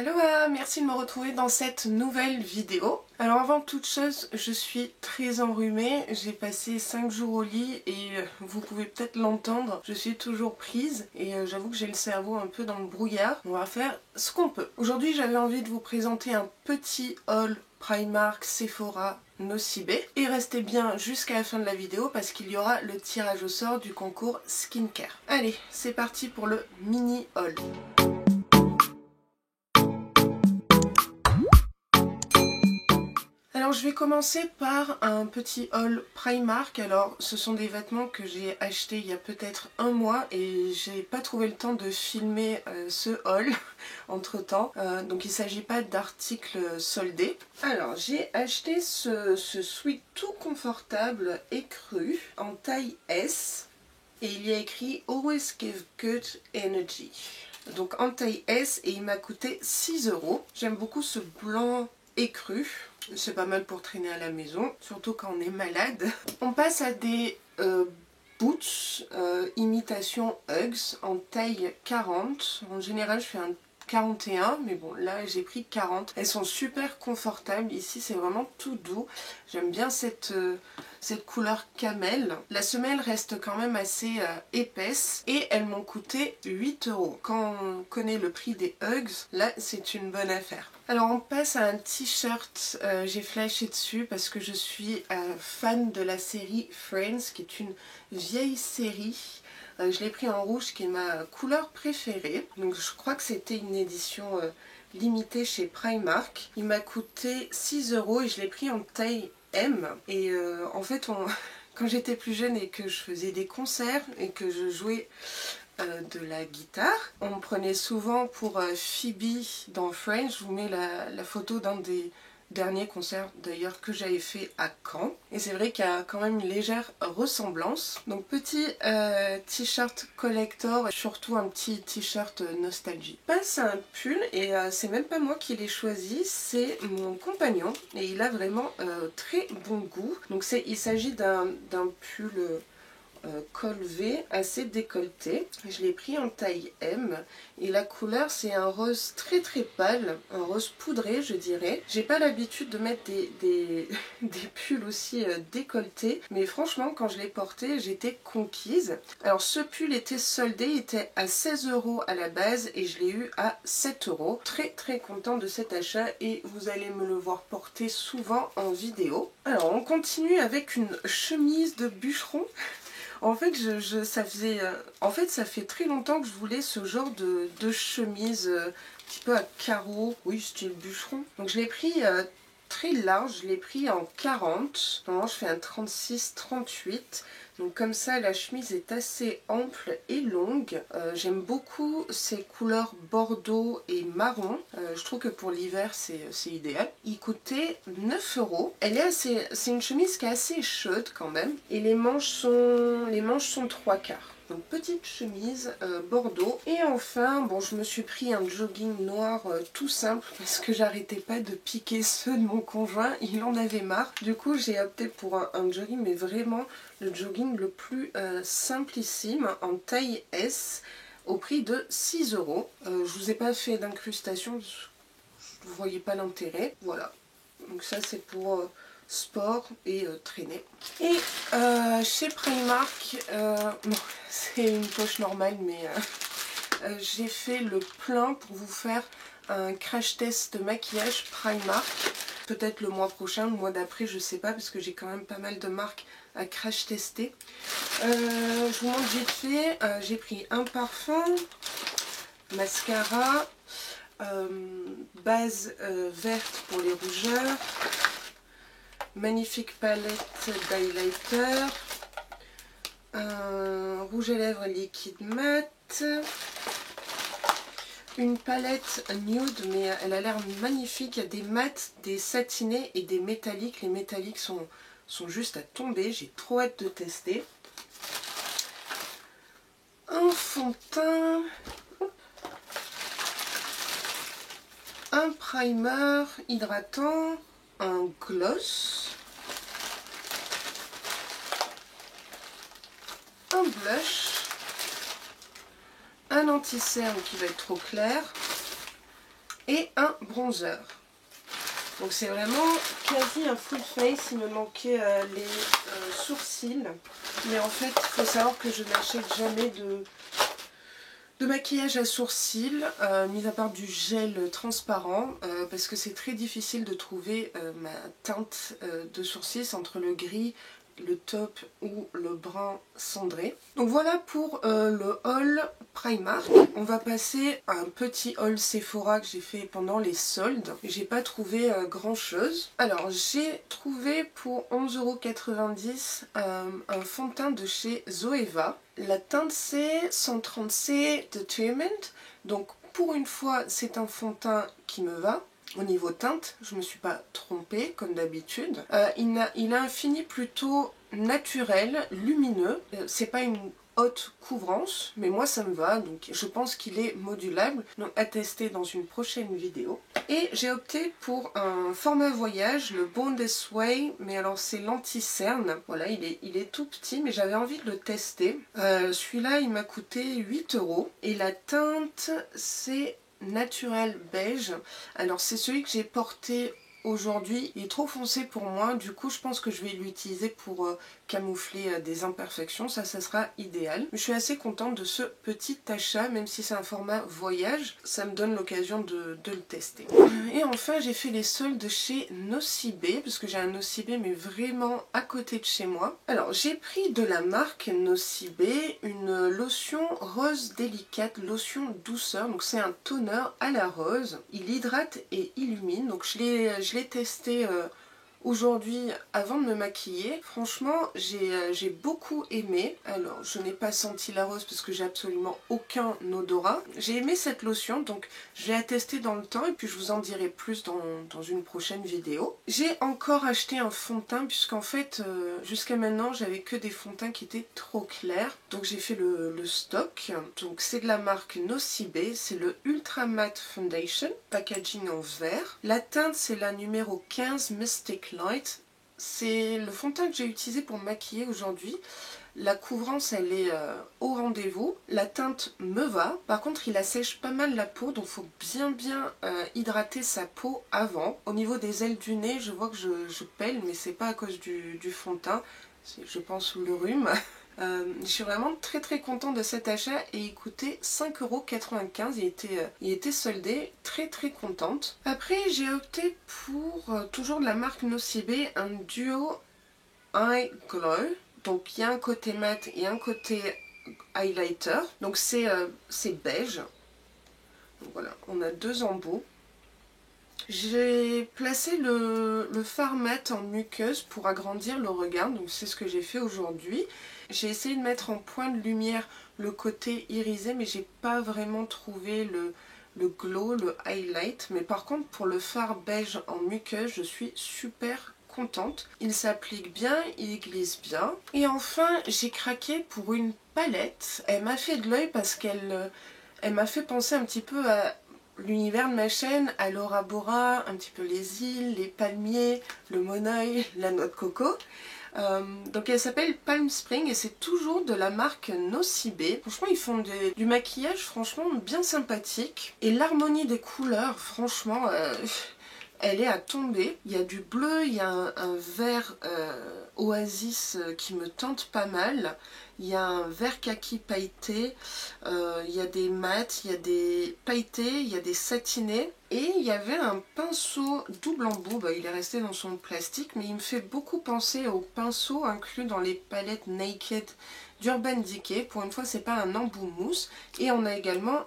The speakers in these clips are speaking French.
Aloha, merci de me retrouver dans cette nouvelle vidéo. Alors avant toute chose, je suis très enrhumée, j'ai passé 5 jours au lit et vous pouvez peut-être l'entendre, je suis toujours prise et j'avoue que j'ai le cerveau un peu dans le brouillard. On va faire ce qu'on peut. Aujourd'hui j'avais envie de vous présenter un petit haul Primark, Sephora, Nocibé et restez bien jusqu'à la fin de la vidéo parce qu'il y aura le tirage au sort du concours skincare. Allez, c'est parti pour le mini haul. Alors je vais commencer par un petit haul Primark. Alors ce sont des vêtements que j'ai achetés il y a peut-être un mois et j'ai pas trouvé le temps de filmer ce haul entre temps. Donc il ne s'agit pas d'articles soldés. Alors j'ai acheté ce sweat tout confortable écru en taille S et il y a écrit Always Give Good Energy. Donc en taille S et il m'a coûté 6 €. J'aime beaucoup ce blanc écru. C'est pas mal pour traîner à la maison, surtout quand on est malade. On passe à des boots imitation Uggs en taille 40. En général, je fais un 41, mais bon, là j'ai pris 40. Elles sont super confortables. Ici, c'est vraiment tout doux. J'aime bien cette couleur camel. La semelle reste quand même assez épaisse et elles m'ont coûté 8 €. Quand on connaît le prix des Uggs, là c'est une bonne affaire. Alors on passe à un t-shirt, j'ai flashé dessus parce que je suis fan de la série Friends, qui est une vieille série. Je l'ai pris en rouge qui est ma couleur préférée. Donc je crois que c'était une édition limitée chez Primark. Il m'a coûté 6 € et je l'ai pris en taille M. Et en fait quand j'étais plus jeune et que je faisais des concerts et que je jouais de la guitare, on me prenait souvent pour Phoebe dans Friends. Je vous mets la photo d'un des derniers concerts d'ailleurs que j'avais fait à Caen. Et c'est vrai qu'il y a quand même une légère ressemblance. Donc petit t-shirt collector, surtout un petit t-shirt nostalgie. Passe à un pull et c'est même pas moi qui l'ai choisi, c'est mon compagnon. Et il a vraiment très bon goût. Donc il s'agit d'un pull col V assez décolleté. Je l'ai pris en taille M et la couleur c'est un rose très très pâle, un rose poudré je dirais. J'ai pas l'habitude de mettre des pulls aussi décolletés, mais franchement quand je l'ai porté j'étais conquise. Alors ce pull était soldé, il était à 16 € à la base et je l'ai eu à 7 €. Très très content de cet achat et vous allez me le voir porter souvent en vidéo. Alors on continue avec une chemise de bûcheron. En fait, ça fait très longtemps que je voulais ce genre de chemise un petit peu à carreaux, oui, style bûcheron. Donc je l'ai pris très large, je l'ai pris en 40. Normalement, je fais un 36-38. Donc comme ça, la chemise est assez ample et longue. J'aime beaucoup ces couleurs bordeaux et marron. Je trouve que pour l'hiver, c'est idéal. Il coûtait 9 €. C'est une chemise qui est assez chaude quand même. Et les manches sont 3/4. Donc petite chemise bordeaux. Et enfin, bon, je me suis pris un jogging noir tout simple parce que j'arrêtais pas de piquer ceux de mon conjoint. Il en avait marre. Du coup, j'ai opté pour un jogging, mais vraiment le jogging le plus simplissime en taille S au prix de 6 €. Je vous ai pas fait d'incrustation, vous voyez pas l'intérêt. Voilà. Donc ça c'est pour sport et traîner. Et chez Primark, bon, c'est une poche normale, mais j'ai fait le plein pour vous faire un crash test de maquillage Primark. Peut-être le mois prochain, le mois d'après, je sais pas, parce que j'ai quand même pas mal de marques à crash tester. Je vous montre vite fait. J'ai pris un parfum, mascara, base verte pour les rougeurs, magnifique palette d'highlighter, un rouge à lèvres liquide mat, une palette nude, mais elle a l'air magnifique. Il y a des mats, des satinés et des métalliques. Les métalliques sont juste à tomber. J'ai trop hâte de tester. Un fond de teint, un primer hydratant, un gloss, un blush, un anti-cerne qui va être trop clair, et un bronzer. Donc c'est vraiment quasi un full face, il me manquait les sourcils. Mais en fait, il faut savoir que je n'achète jamais de maquillage à sourcils, mis à part du gel transparent, parce que c'est très difficile de trouver ma teinte de sourcils entre le gris, le taupe ou le brun cendré. Donc voilà pour le haul Primark. On va passer à un petit haul Sephora que j'ai fait pendant les soldes. J'ai pas trouvé grand chose. Alors j'ai trouvé pour 11,90 € un fond de teint de chez Zoeva. La teinte c'est 130C Determined. Donc pour une fois c'est un fond de teint qui me va. Au niveau teinte, je ne me suis pas trompée comme d'habitude. Il a un fini plutôt naturel, lumineux. C'est pas une haute couvrance, mais moi ça me va, donc je pense qu'il est modulable, donc à tester dans une prochaine vidéo. Et j'ai opté pour un format voyage, le Born This Way, mais alors c'est l'anti-cerne. Voilà, il est tout petit, mais j'avais envie de le tester. Celui-là, il m'a coûté 8 €, et la teinte, c'est Natural Beige. Alors c'est celui que j'ai porté aujourd'hui, il est trop foncé pour moi, du coup je pense que je vais l'utiliser pour camoufler des imperfections, ça sera idéal. Je suis assez contente de ce petit achat, même si c'est un format voyage, ça me donne l'occasion de le tester. Et enfin j'ai fait les soldes chez Nocibé, parce que j'ai un Nocibé mais vraiment à côté de chez moi. Alors j'ai pris de la marque Nocibé une lotion rose délicate, lotion douceur, donc c'est un toner à la rose, il hydrate et illumine, donc je l'ai testé aujourd'hui avant de me maquiller. Franchement j'ai beaucoup aimé. Alors je n'ai pas senti la rose parce que j'ai absolument aucun odorat. J'ai aimé cette lotion, donc je vais la tester dans le temps et puis je vous en dirai plus dans une prochaine vidéo. J'ai encore acheté un fond de teint puisqu'en fait jusqu'à maintenant j'avais que des fonds de teint qui étaient trop clairs, donc j'ai fait le stock. Donc c'est de la marque Nocibé, c'est le Ultra Matte Foundation, packaging en verre. La teinte c'est la numéro 15 Mystic Light. C'est le fond de teint que j'ai utilisé pour me maquiller aujourd'hui. La couvrance elle est au rendez-vous, la teinte me va, par contre il assèche pas mal la peau, donc il faut bien hydrater sa peau avant. Au niveau des ailes du nez, je vois que je pèle, mais c'est pas à cause du fond de teint, c'est je pense le rhume. Je suis vraiment très contente de cet achat et il coûtait 5,95 €, il était soldé, très contente. Après j'ai opté pour, toujours de la marque Nocibé, un duo Eye Glow. Donc il y a un côté mat et un côté highlighter. Donc c'est beige. Donc voilà, on a deux embouts. J'ai placé le fard mat en muqueuse pour agrandir le regard. Donc c'est ce que j'ai fait aujourd'hui. J'ai essayé de mettre en point de lumière le côté irisé, mais j'ai pas vraiment trouvé le glow, le highlight. Mais par contre pour le fard beige en muqueuse, je suis super contente. Il s'applique bien, il glisse bien. Et enfin j'ai craqué pour une palette. Elle m'a fait de l'œil parce qu'elle m'a fait penser un petit peu à l'univers de ma chaîne, à Laura Bora, un petit peu les îles, les palmiers, le monoeil, la noix de coco. Donc elle s'appelle Palm Spring et c'est toujours de la marque Nocibé. Franchement ils font du maquillage franchement bien sympathique. Et l'harmonie des couleurs, franchement... elle est à tomber. Il y a du bleu, il y a un vert oasis qui me tente pas mal. Il y a un vert kaki pailleté, il y a des mats, il y a des pailletés, il y a des satinés. Et il y avait un pinceau double embout, il est resté dans son plastique, mais il me fait beaucoup penser au pinceau inclus dans les palettes Naked d'Urban Decay. Pour une fois c'est pas un embout mousse. Et on a également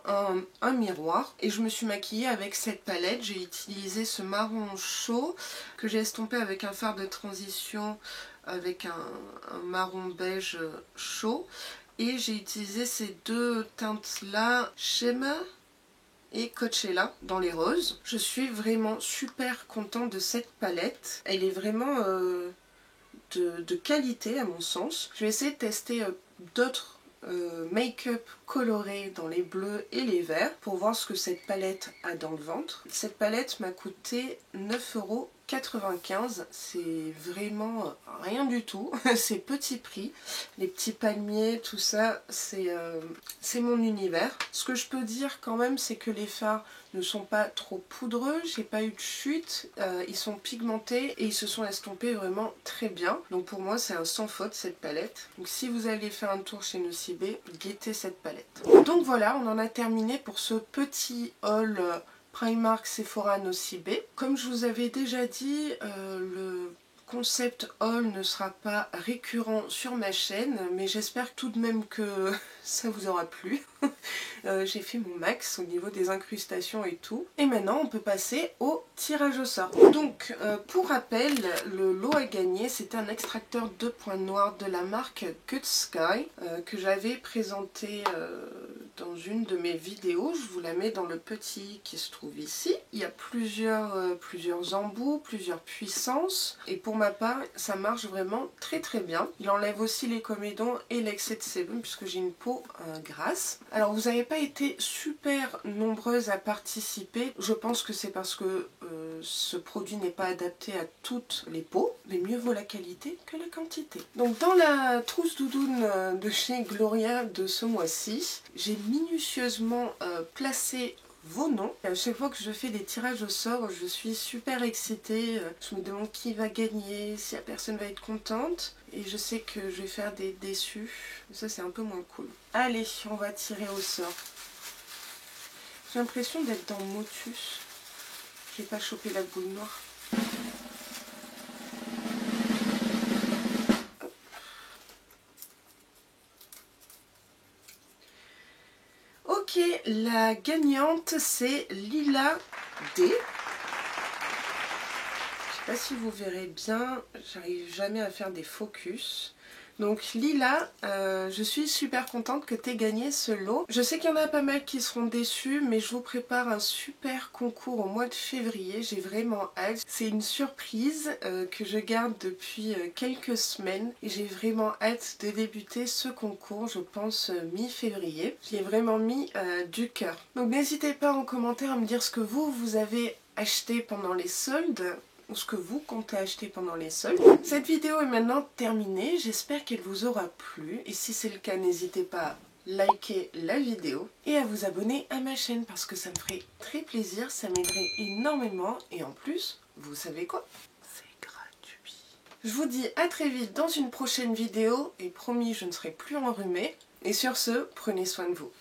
un miroir. Et je me suis maquillée avec cette palette. J'ai utilisé ce marron chaud que j'ai estompé avec un fard de transition avec un marron beige chaud. Et j'ai utilisé ces deux teintes là, Shimmer et Coachella dans les roses. Je suis vraiment super contente de cette palette. Elle est vraiment de qualité à mon sens. Je vais essayer de tester d'autres make-up colorés dans les bleus et les verts pour voir ce que cette palette a dans le ventre. Cette palette m'a coûté 9,95 €, c'est vraiment rien du tout, c'est petit prix. Les petits palmiers, tout ça, c'est mon univers. Ce que je peux dire quand même, c'est que les fards ne sont pas trop poudreux, j'ai pas eu de chute, ils sont pigmentés et ils se sont estompés vraiment très bien. Donc pour moi c'est un sans faute cette palette. Donc si vous allez faire un tour chez Nocibé, guettez cette palette. Donc voilà, on en a terminé pour ce petit haul Primark Sephora Nocibé. Comme je vous avais déjà dit, le concept haul ne sera pas récurrent sur ma chaîne, mais j'espère tout de même que ça vous aura plu. J'ai fait mon max au niveau des incrustations et tout. Et maintenant on peut passer au tirage au sort. Donc pour rappel, le lot à gagner c'était un extracteur 2 points noirs de la marque Good Sky que j'avais présenté dans une de mes vidéos. Je vous la mets dans le petit qui se trouve ici. Il y a plusieurs embouts, plusieurs puissances et pour ma part ça marche vraiment très bien. Il enlève aussi les comédons et l'excès de sébum puisque j'ai une peau grasse. Alors vous n'avez pas été super nombreuses à participer. Je pense que c'est parce que ce produit n'est pas adapté à toutes les peaux, mais mieux vaut la qualité que la quantité. Donc dans la trousse doudoune de chez Gloria de ce mois-ci, j'ai minutieusement placé vos noms. À chaque fois que je fais des tirages au sort, je suis super excitée. Je me demande qui va gagner, si la personne va être contente. Et je sais que je vais faire des déçus. Ça, c'est un peu moins cool. Allez, on va tirer au sort. J'ai l'impression d'être dans Motus. J'ai pas chopé la boule noire. Ok, la gagnante c'est Lila D. Je sais pas si vous verrez bien, j'arrive jamais à faire des focus. Donc Lila, je suis super contente que tu aies gagné ce lot. Je sais qu'il y en a pas mal qui seront déçus, mais je vous prépare un super concours au mois de février. J'ai vraiment hâte. C'est une surprise que je garde depuis quelques semaines. Et j'ai vraiment hâte de débuter ce concours, je pense mi-février. J'y ai vraiment mis du cœur. Donc n'hésitez pas en commentaire à me dire ce que vous avez acheté pendant les soldes, ou ce que vous comptez acheter pendant les soldes. Cette vidéo est maintenant terminée, j'espère qu'elle vous aura plu et si c'est le cas n'hésitez pas à liker la vidéo et à vous abonner à ma chaîne parce que ça me ferait très plaisir, ça m'aiderait énormément et en plus, vous savez quoi? C'est gratuit. Je vous dis à très vite dans une prochaine vidéo et promis je ne serai plus enrhumée et sur ce, prenez soin de vous.